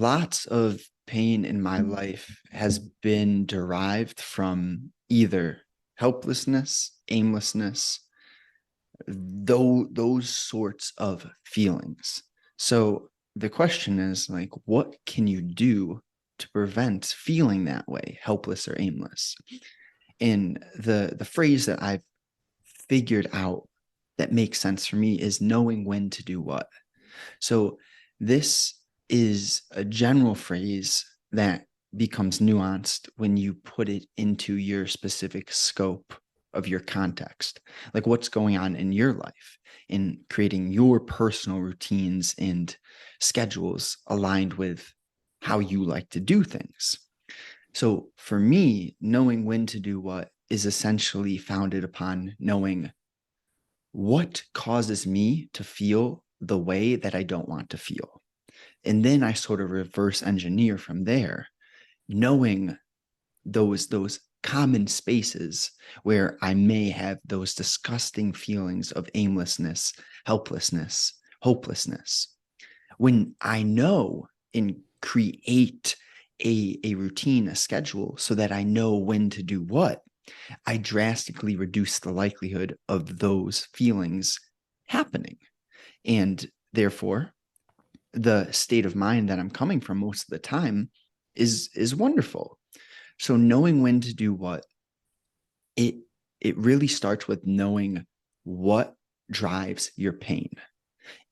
Lots of pain in my life has been derived from either helplessness, aimlessness, though those sorts of feelings. So the question is like, what can you do to prevent feeling that way, helpless or aimless? And the phrase that I've figured out that makes sense for me is knowing when to do what. So this is a general phrase that becomes nuanced when you put it into your specific scope of your context, like what's going on in your life, in creating your personal routines and schedules aligned with how you like to do things. So for me, knowing when to do what is essentially founded upon knowing what causes me to feel the way that I don't want to feel. And then I sort of reverse engineer from there, knowing those common spaces where I may have those disgusting feelings of aimlessness, helplessness, hopelessness. When I know and create a routine, a schedule, so that I know when to do what, I drastically reduce the likelihood of those feelings happening. And therefore, the state of mind that I'm coming from most of the time is wonderful. So knowing when to do what, it it really starts with knowing what drives your pain.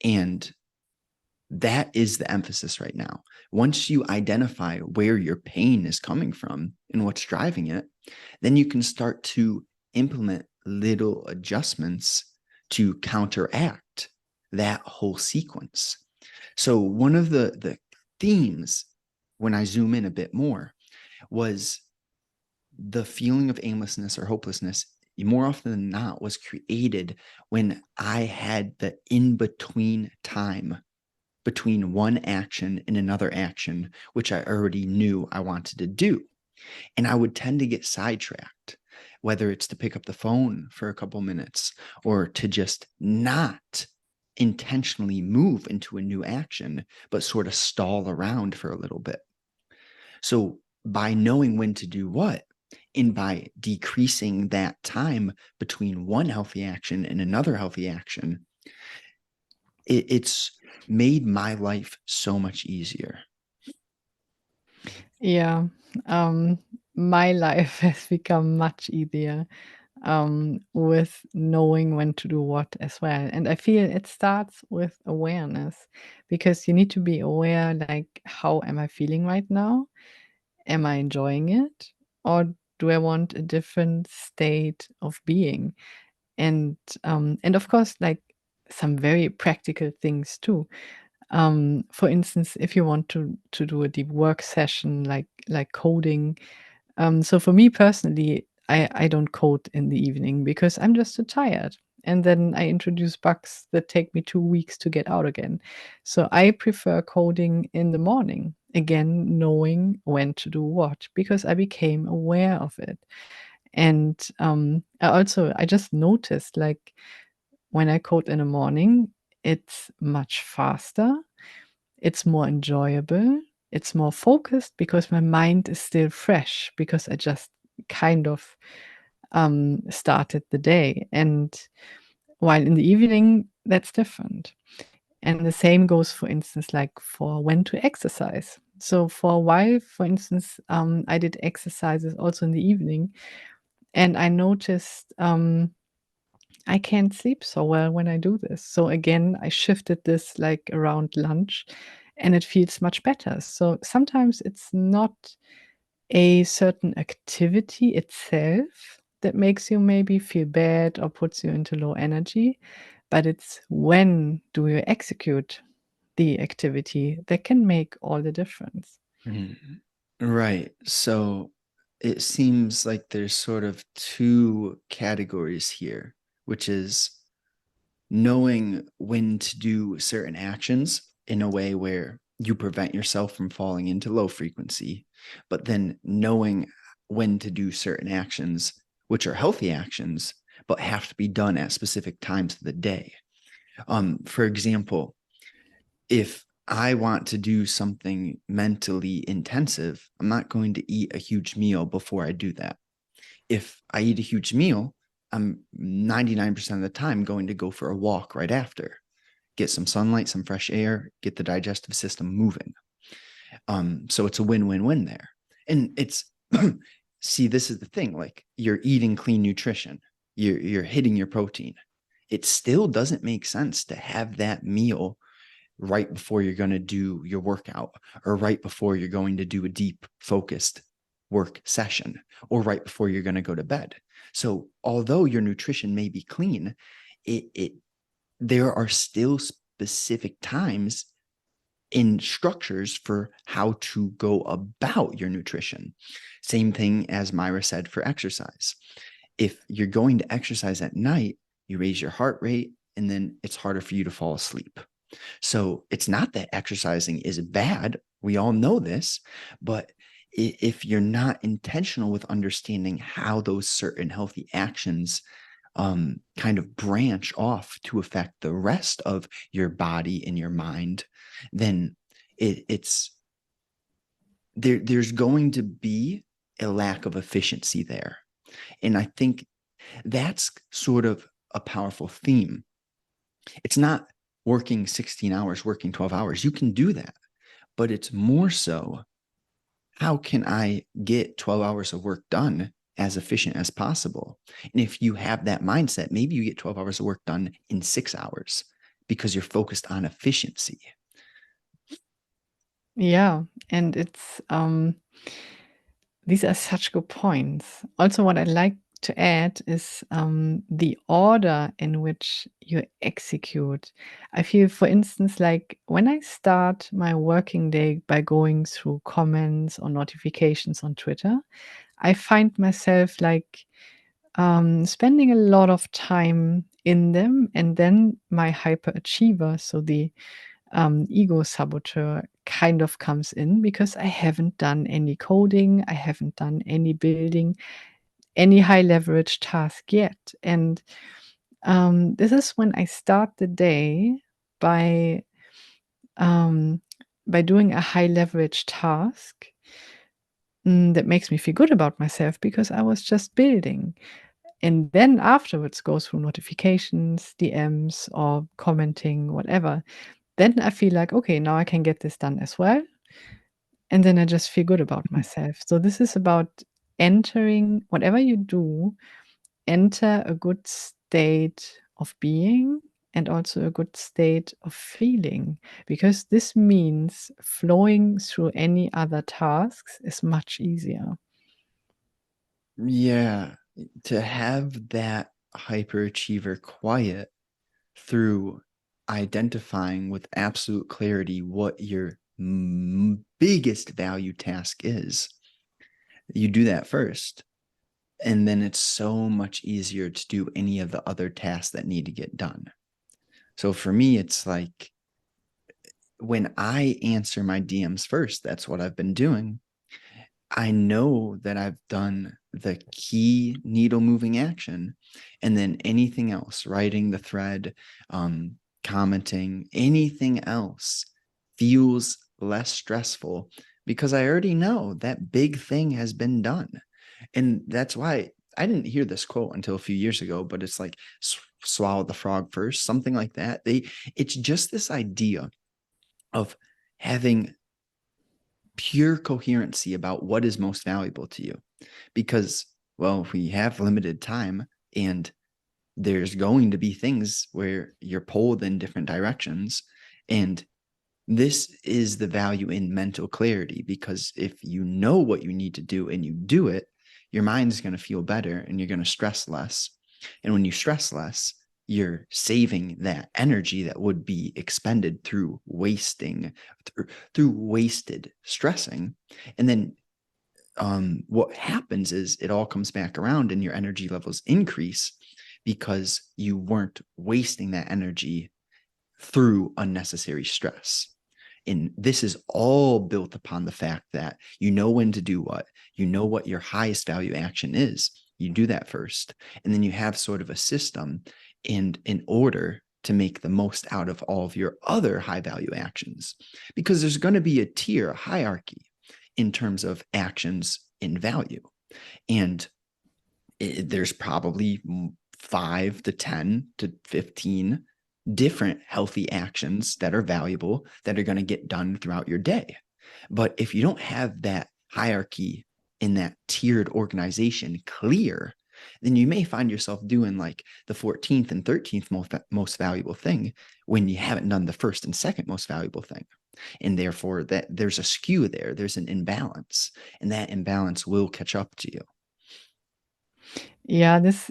And that is the emphasis right now. Once you identify where your pain is coming from and what's driving it, then you can start to implement little adjustments to counteract that whole sequence. So one of the themes when I zoom in a bit more was the feeling of aimlessness or hopelessness more often than not was created when I had the in-between time between one action and another action, which I already knew I wanted to do. And I would tend to get sidetracked, whether it's to pick up the phone for a couple minutes or to just not intentionally move into a new action, but sort of stall around for a little bit. So by knowing when to do what, and by decreasing that time between one healthy action and another healthy action, it's made my life so much easier. Yeah, um, my life has become much easier with knowing when to do what as well. And I feel it starts with awareness because you need to be aware like, how am I feeling right now? Am I enjoying it? Or do I want a different state of being? And of course, like some very practical things too. For instance, if you want to do a deep work session like coding, so for me personally, I don't code in the evening because I'm just too tired. And then I introduce bugs that take me 2 weeks to get out again. So I prefer coding in the morning, again, knowing when to do what, because I became aware of it. And I just noticed like when I code in the morning, it's much faster, it's more enjoyable, it's more focused because my mind is still fresh because I just kind of started the day. And while in the evening, that's different. And the same goes, for instance, like for when to exercise. So for a while, for instance, I did exercises also in the evening, and I noticed I can't sleep so well when I do this. So again, I shifted this like around lunch and it feels much better. So sometimes it's not a certain activity itself that makes you maybe feel bad or puts you into low energy, but it's when do you execute the activity that can make all the difference. Mhm. Right. So it seems like there's sort of two categories here, which is knowing when to do certain actions in a way where you prevent yourself from falling into low frequency, but then knowing when to do certain actions, which are healthy actions, but have to be done at specific times of the day. For example, if I want to do something mentally intensive, I'm not going to eat a huge meal before I do that. If I eat a huge meal, I'm 99% of the time going to go for a walk right after, get some sunlight, some fresh air, get the digestive system moving. So it's a win-win-win there. And it's see, this is the thing, like you're eating clean nutrition, you're hitting your protein. It still doesn't make sense to have that meal right before you're going to do your workout, or right before you're going to do a deep focused work session, or right before you're going to go to bed. So although your nutrition may be clean, it there are still specific times in structures for how to go about your nutrition. Same thing as Myra said for exercise. If you're going to exercise at night, you raise your heart rate, and then it's harder for you to fall asleep. So it's not that exercising is bad. We all know this, but if you're not intentional with understanding how those certain healthy actions kind of branch off to affect the rest of your body and your mind, then it's there's going to be a lack of efficiency there. And I think that's sort of a powerful theme. It's not working 16 hours, working 12 hours. You can do that, but it's more so, how can I get 12 hours of work done as efficient as possible? And if you have that mindset, maybe you get 12 hours of work done in 6 hours because you're focused on efficiency. Yeah, and it's these are such good points. Also, what I'd like to add is the order in which you execute. I feel, for instance, like when I start my working day by going through comments or notifications on Twitter, I find myself like spending a lot of time in them, and then my hyperachiever, so the ego saboteur, kind of comes in because I haven't done any coding, I haven't done any building, any high leverage task yet. And this is when I start the day by um, by doing a high leverage task that makes me feel good about myself because I was just building. And then afterwards go through notifications, DMs, or commenting, whatever. Then I feel like, okay, now I can get this done as well. And then I just feel good about myself. So this is about entering whatever you do, enter a good state of being and also a good state of feeling, because this means flowing through any other tasks is much easier. Yeah, to have that hyperachiever quiet through identifying with absolute clarity what your biggest value task is. You do that first, and then it's so much easier to do any of the other tasks that need to get done. So for me, it's like when I answer my DMs first, that's what I've been doing. I know that I've done the key needle moving action, and then anything else, writing the thread, commenting, anything else feels less stressful because I already know that big thing has been done. And that's why I didn't hear this quote until a few years ago, but it's like swallow the frog first, something like that. It's just this idea of having pure coherency about what is most valuable to you, because, well, we have limited time, and there's going to be things where you're pulled in different directions. And this is the value in mental clarity, because if you know what you need to do and you do it, your mind's going to feel better and you're going to stress less. And when you stress less, you're saving that energy that would be expended through wasting, through wasted stressing. And then what happens is it all comes back around and your energy levels increase because you weren't wasting that energy through unnecessary stress. And this is all built upon the fact that you know when to do what, you know what your highest value action is. You do that first, and then you have sort of a system and an order to make the most out of all of your other high value actions, because there's going to be a tier, a hierarchy in terms of actions in value. And there's probably 5 to 10 to 15 different healthy actions that are valuable that are going to get done throughout your day. But if you don't have that hierarchy in that tiered organization clear, then you may find yourself doing like the 14th and 13th most valuable thing when you haven't done the first and second most valuable thing. And therefore that there's a skew there, there's an imbalance, and that imbalance will catch up to you. Yeah, this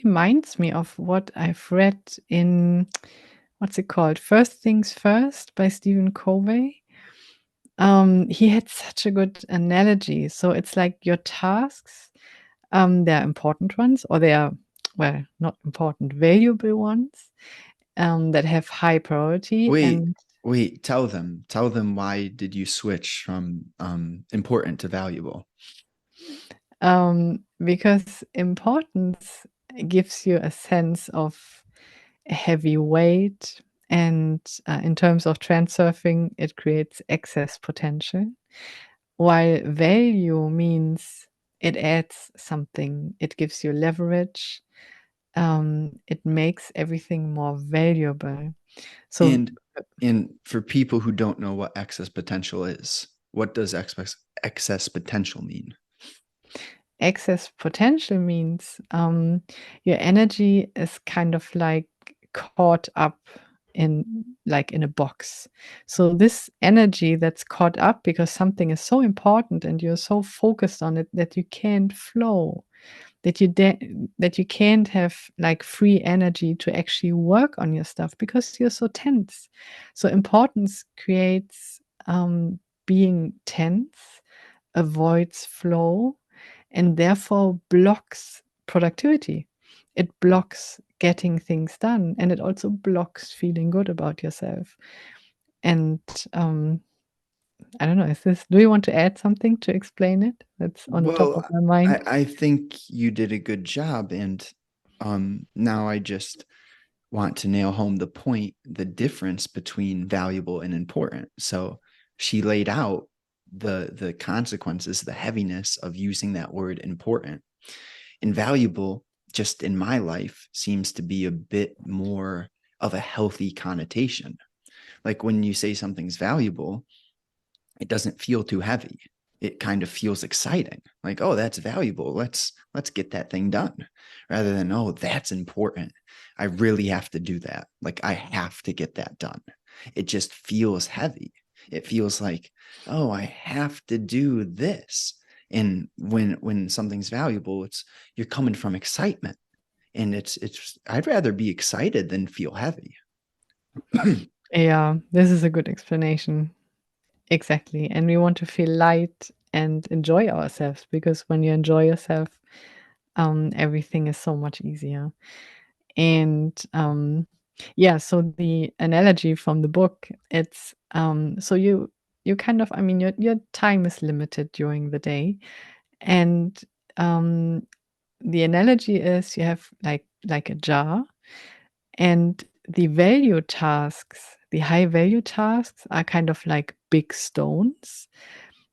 reminds me of what I've read in, what's it called? First Things First by Stephen Covey. He had such a good analogy. So it's like your tasks, they're important ones, or they are, well, not important, valuable ones, that have high priority. Wait, And wait, tell them why did you switch from important to valuable? because importance gives you a sense of a heavy weight, and in terms of transurfing, it creates excess potential. While value means it adds something, it gives you leverage, it makes everything more valuable. So And and for people who don't know what excess potential is, what does excess potential mean? excess potential means your energy is kind of like caught up in, like in a box. So this energy that's caught up because something is so important and you're so focused on it that you can't flow, that that you can't have like free energy to actually work on your stuff because you're so tense. So importance creates being tense, avoids flow, and therefore blocks productivity. It blocks getting things done, and it also blocks feeling good about yourself. And I don't know, do you want to add something to explain it? That's on the top of Well, my mind. I think you did a good job, and now I just want to nail home the point, the difference between valuable and important. So she laid out the consequences, the heaviness of using that word important. Invaluable, just in my life, seems to be a bit more of a healthy connotation. Like when you say something's valuable, it doesn't feel too heavy. It kind of feels exciting. Like, oh, that's valuable. Let's get that thing done. Rather than, oh, that's important. I really have to do that. Like I have to get that done. It just feels heavy. It feels like, oh, I have to do this. And when something's valuable, it's you're coming from excitement. And it's I'd rather be excited than feel heavy. Yeah, this is a good explanation. Exactly. And we want to feel light and enjoy ourselves, because when you enjoy yourself, everything is so much easier. And yeah, so the analogy from the book, it's so you kind of, I mean, your time is limited during the day, and um, the analogy is you have like a jar, and the value tasks, the high value tasks are kind of like big stones,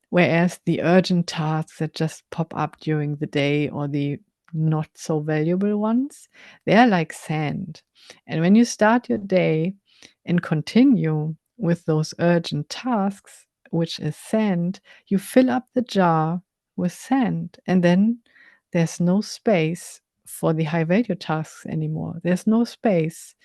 whereas the urgent tasks that just pop up during the day, or the not so valuable ones, they are like sand. And when you start your day and continue with those urgent tasks, which is sand, you fill up the jar with sand. And then there's no space for the high value tasks anymore. There's no space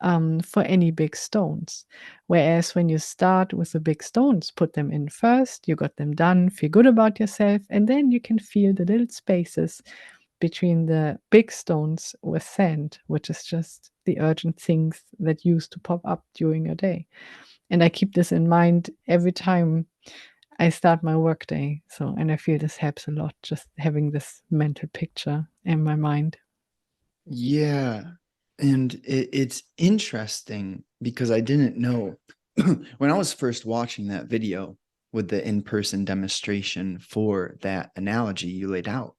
for any big stones. Whereas when you start with the big stones, put them in first, you got them done, feel good about yourself, and then you can feel the little spaces between the big stones with sand, which is just the urgent things that used to pop up during your day. And I keep this in mind every time I start my workday. So, and I feel this helps a lot, just having this mental picture in my mind. Yeah. And it's interesting because I didn't know when I was first watching that video with the in person demonstration for that analogy you laid out.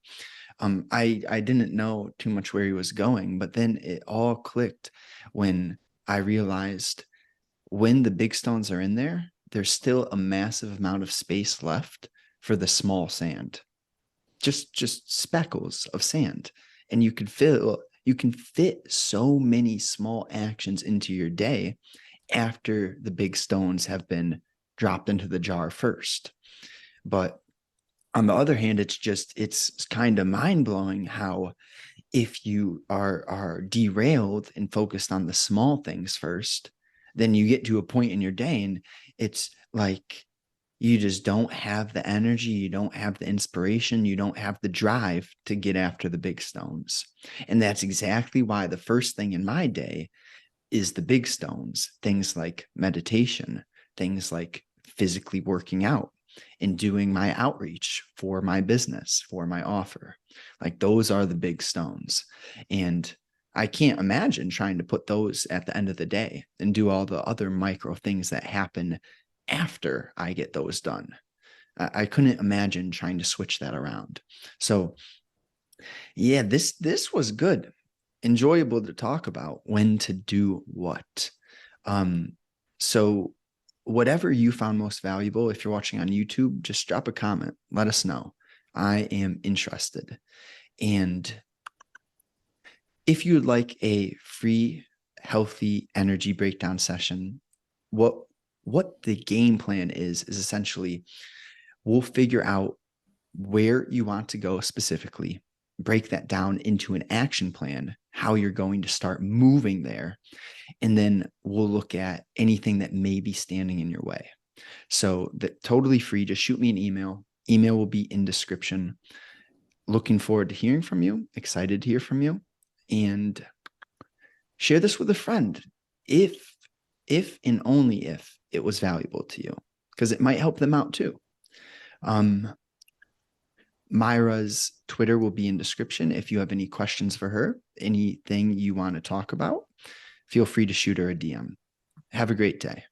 I didn't know too much where he was going, but then it all clicked when I realized when the big stones are in there, there's still a massive amount of space left for the small sand, just speckles of sand, and you can fit so many small actions into your day after the big stones have been dropped into the jar first. But on the other hand, it's kind of mind-blowing how if you are derailed and focused on the small things first, then you get to a point in your day and it's like you just don't have the energy, you don't have the inspiration, you don't have the drive to get after the big stones. And that's exactly why the first thing in my day is the big stones, things like meditation, things like physically working out and doing my outreach for my business, for my offer. Like those are the big stones. And I can't imagine trying to put those at the end of the day and do all the other micro things that happen after I get those done. I couldn't imagine trying to switch that around. So yeah, this was good, enjoyable to talk about when to do what. Um, so whatever you found most valuable, if you're watching on YouTube, just drop a comment. Let us know. I am interested. And if you'd like a free, healthy energy breakdown session, what what the game plan is essentially we'll figure out where you want to go specifically, break that down into an action plan, how you're going to start moving there. And then we'll look at anything that may be standing in your way. So that totally free. Just shoot me an email. Email will be in description. Looking forward to hearing from you. Excited to hear from you. And share this with a friend if and only if it was valuable to you, because it might help them out too. Um, Myra's Twitter will be in description. If you have any questions for her, anything you want to talk about, feel free to shoot her a DM. Have a great day.